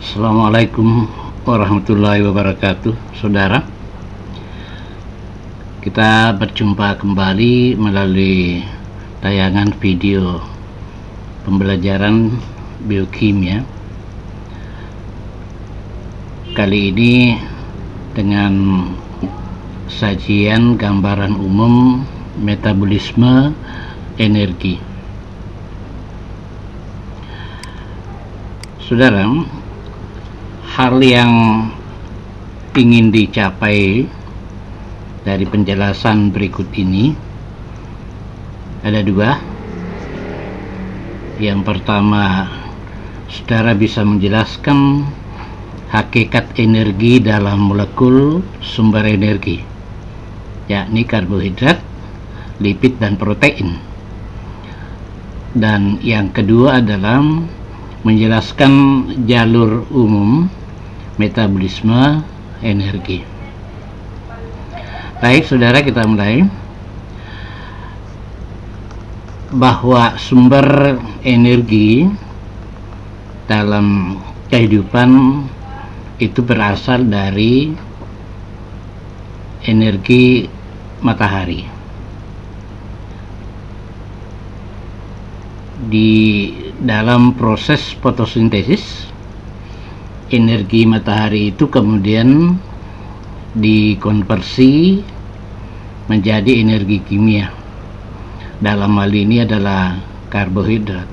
Assalamualaikum warahmatullahi wabarakatuh, saudara. Kita berjumpa kembali melalui tayangan video pembelajaran biokimia. Kali ini dengan sajian gambaran umum metabolisme energi. Saudara, hal yang ingin dicapai dari penjelasan berikut ini ada dua. Yang pertama, saudara bisa menjelaskan hakikat energi dalam molekul sumber energi, yakni karbohidrat, lipid, dan protein. Dan yang kedua adalah menjelaskan jalur umum metabolisme energi. Baik, saudara, kita mulai. Bahwa sumber energi dalam kehidupan itu berasal dari energi matahari. Di dalam proses fotosintesis, energi matahari itu kemudian dikonversi menjadi energi kimia. Dalam hal ini adalah karbohidrat.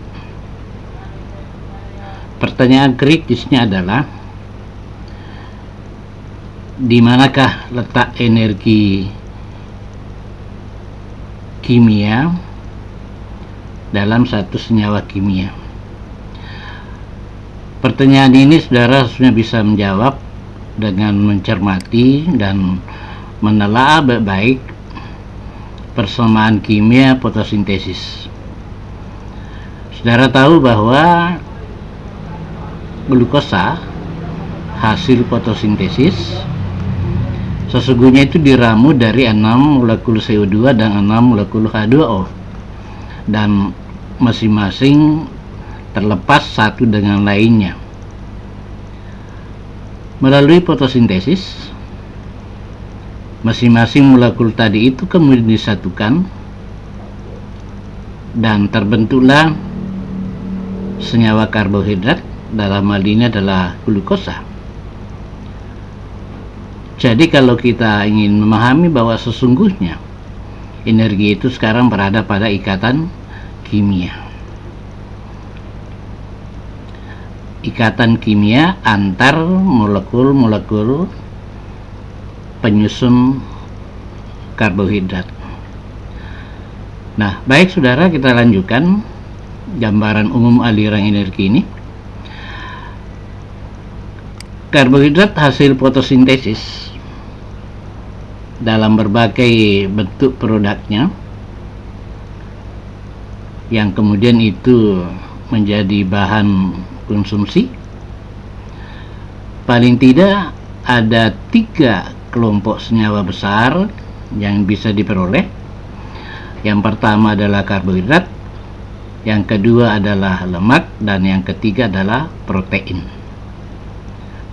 Pertanyaan kritisnya adalah, di manakah letak energi kimia dalam satu senyawa kimia? Pertanyaan ini saudara harusnya bisa menjawab dengan mencermati dan menelaah baik-baik persamaan kimia fotosintesis. Saudara tahu bahwa glukosa hasil fotosintesis sesungguhnya itu diramu dari 6 molekul CO2 dan 6 molekul H2O, dan masing-masing terlepas satu dengan lainnya. Melalui fotosintesis, masing-masing molekul tadi itu kemudian disatukan dan terbentuklah senyawa karbohidrat, dalam hal ini adalah glukosa. Jadi kalau kita ingin memahami bahwa sesungguhnya energi itu sekarang berada pada ikatan kimia. Ikatan kimia antar molekul-molekul penyusun karbohidrat. Nah, baik saudara, kita lanjutkan gambaran umum aliran energi ini. Karbohidrat hasil fotosintesis dalam berbagai bentuk produknya yang kemudian itu menjadi bahan konsumsi. Paling tidak ada 3 kelompok senyawa besar yang bisa diperoleh. Yang pertama adalah karbohidrat, yang kedua adalah lemak, dan yang ketiga adalah protein.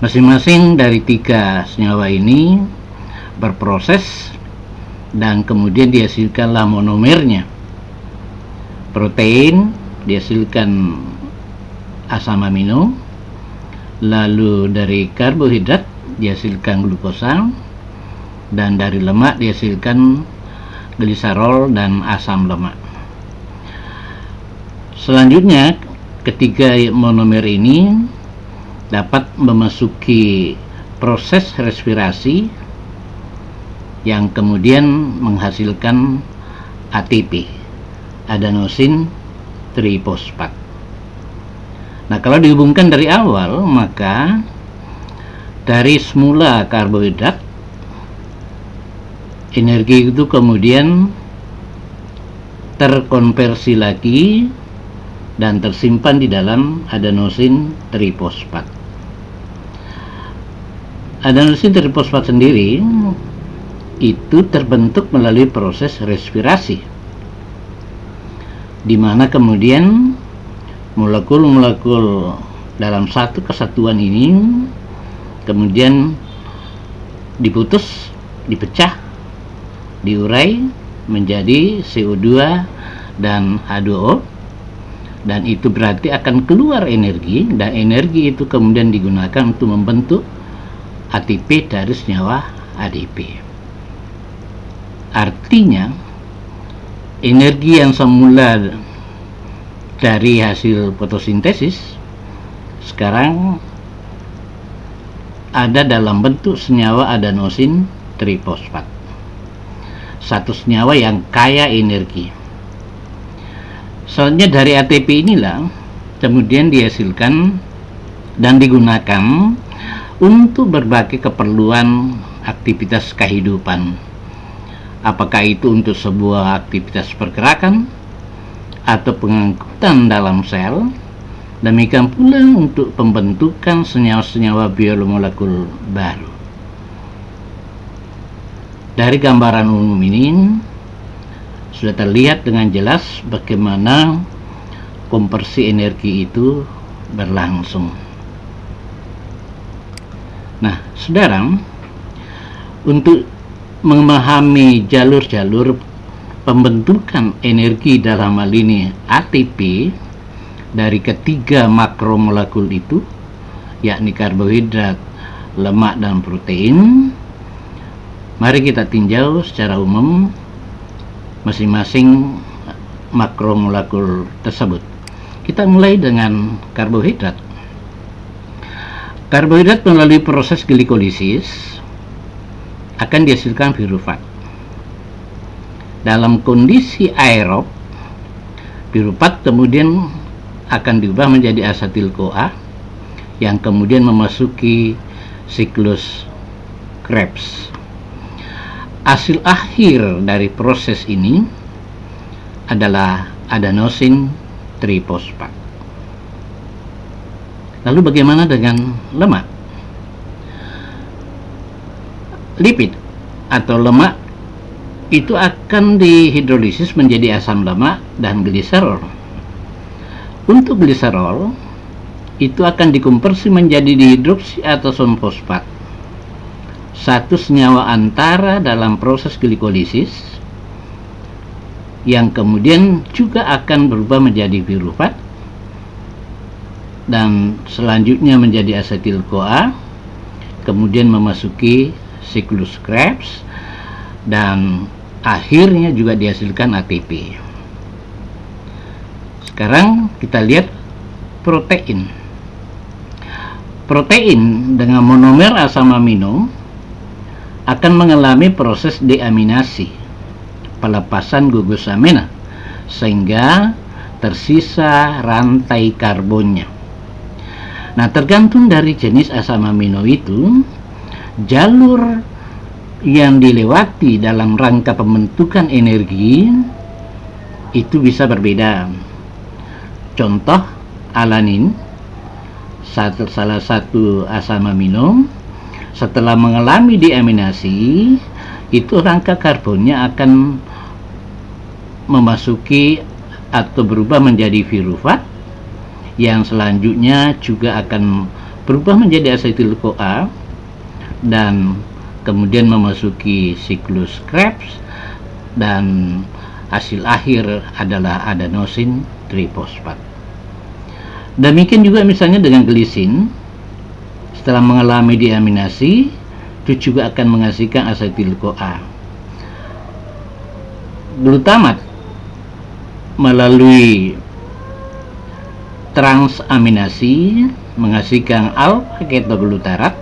Masing-masing dari 3 senyawa ini berproses dan kemudian dihasilkanlah monomernya. Protein dihasilkan asam amino, lalu dari karbohidrat dihasilkan glukosa, dan dari lemak dihasilkan gliserol dan asam lemak. Selanjutnya, ketiga monomer ini dapat memasuki proses respirasi yang kemudian menghasilkan ATP, adenosin trifosfat. Nah, kalau dihubungkan dari awal, maka dari semula karbohidrat, energi itu kemudian terkonversi lagi dan tersimpan di dalam adenosin trifosfat. Adenosin trifosfat sendiri itu terbentuk melalui proses respirasi, di mana kemudian molekul-molekul dalam satu kesatuan ini kemudian diputus, dipecah, diurai menjadi CO2 dan H2O, dan itu berarti akan keluar energi, dan energi itu kemudian digunakan untuk membentuk ATP dari senyawa ADP. Artinya energi yang semula dari hasil fotosintesis sekarang ada dalam bentuk senyawa adenosin trifosfat, satu senyawa yang kaya energi. Soalnya dari ATP inilah kemudian dihasilkan dan digunakan untuk berbagai keperluan aktivitas kehidupan, apakah itu untuk sebuah aktivitas pergerakan atau pengangkutan dalam sel, demikian pula untuk pembentukan senyawa-senyawa biomolekul baru. Dari gambaran umum ini sudah terlihat dengan jelas bagaimana konversi energi itu berlangsung. Nah, saudara, untuk memahami jalur-jalur pembentukan energi dalam hal ini ATP dari ketiga makromolekul itu, yakni karbohidrat, lemak, dan protein, mari kita tinjau secara umum masing-masing makromolekul tersebut. Kita mulai dengan karbohidrat. Karbohidrat melalui proses glikolisis akan dihasilkan pirufat. Dalam kondisi aerob, pirufat kemudian akan diubah menjadi asetil-CoA yang kemudian memasuki siklus Krebs. Hasil akhir dari proses ini adalah adenosin trifosfat. Lalu bagaimana dengan lemak? Lipid atau lemak itu akan dihidrolisis menjadi asam lemak dan gliserol. Untuk gliserol itu akan dikonversi menjadi dihidroksi atau fosfat, satu senyawa antara dalam proses glikolisis yang kemudian juga akan berubah menjadi pirufat dan selanjutnya menjadi asetil-CoA, kemudian memasuki siklus Krebs dan akhirnya juga dihasilkan ATP. Sekarang kita lihat protein. Protein dengan monomer asam amino akan mengalami proses deaminasi, pelepasan gugus amina, sehingga tersisa rantai karbonnya. Nah, tergantung dari jenis asam amino itu, jalur yang dilewati dalam rangka pembentukan energi itu bisa berbeda. Contoh, alanin, salah satu asam amino, setelah mengalami deaminasi, itu rangka karbonnya akan memasuki atau berubah menjadi pirufat, yang selanjutnya juga akan berubah menjadi asetil-CoA dan kemudian memasuki siklus Krebs, dan hasil akhir adalah adenosin trifosfat. Demikian juga misalnya dengan glisin, setelah mengalami deaminasi itu juga akan menghasilkan asetil-CoA. Glutamat melalui transaminasi menghasilkan alfa-ketoglutarat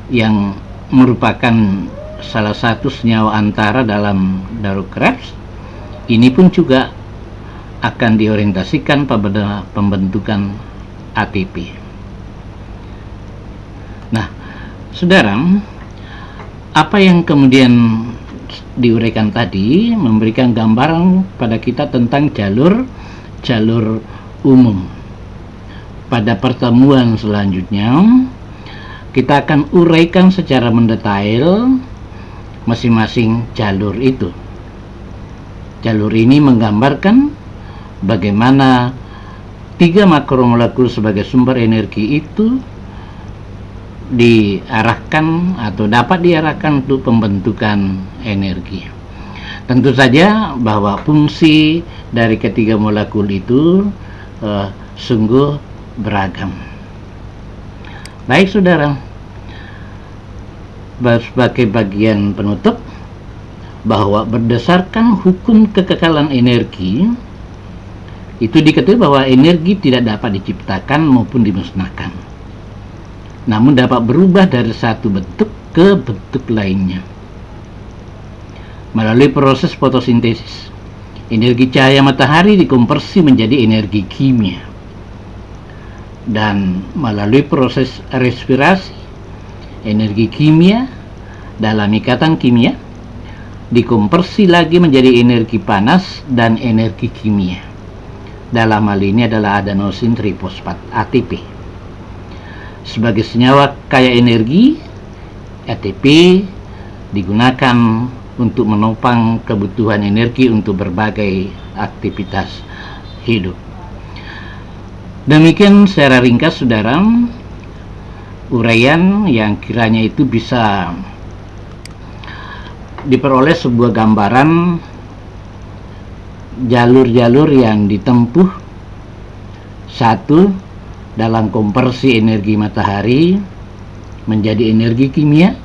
yang merupakan salah satu senyawa antara dalam daru Krebs. Ini pun juga akan diorientasikan pada pembentukan ATP. Nah, saudara, apa yang kemudian diuraikan tadi memberikan gambaran pada kita tentang jalur umum. Pada pertemuan selanjutnya kita akan uraikan secara mendetail masing-masing jalur itu. Jalur ini menggambarkan bagaimana tiga makromolekul sebagai sumber energi itu diarahkan atau dapat diarahkan untuk pembentukan energi. Tentu saja bahwa fungsi dari ketiga molekul itu sungguh beragam. Baik saudara, sebagai bagian penutup, bahwa berdasarkan hukum kekekalan energi itu diketahui bahwa energi tidak dapat diciptakan maupun dimusnahkan, namun dapat berubah dari satu bentuk ke bentuk lainnya melalui proses fotosintesis. Energi cahaya matahari dikonversi menjadi energi kimia, dan melalui proses respirasi, energi kimia dalam ikatan kimia dikonversi lagi menjadi energi panas dan energi kimia. Dalam hal ini adalah adenosin trifosfat ATP. Sebagai senyawa kaya energi, ATP digunakan untuk menopang kebutuhan energi untuk berbagai aktivitas hidup. Demikian secara ringkas saudara, uraian yang kiranya itu bisa diperoleh sebuah gambaran jalur-jalur yang ditempuh, satu, dalam konversi energi matahari menjadi energi kimia,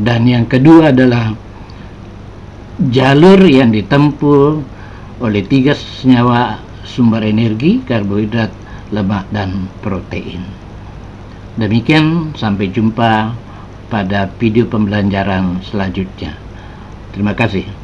dan yang kedua adalah jalur yang ditempuh oleh tiga senyawa sumber energi, karbohidrat, lemak, dan protein. Demikian, sampai jumpa pada video pembelajaran selanjutnya. Terima kasih.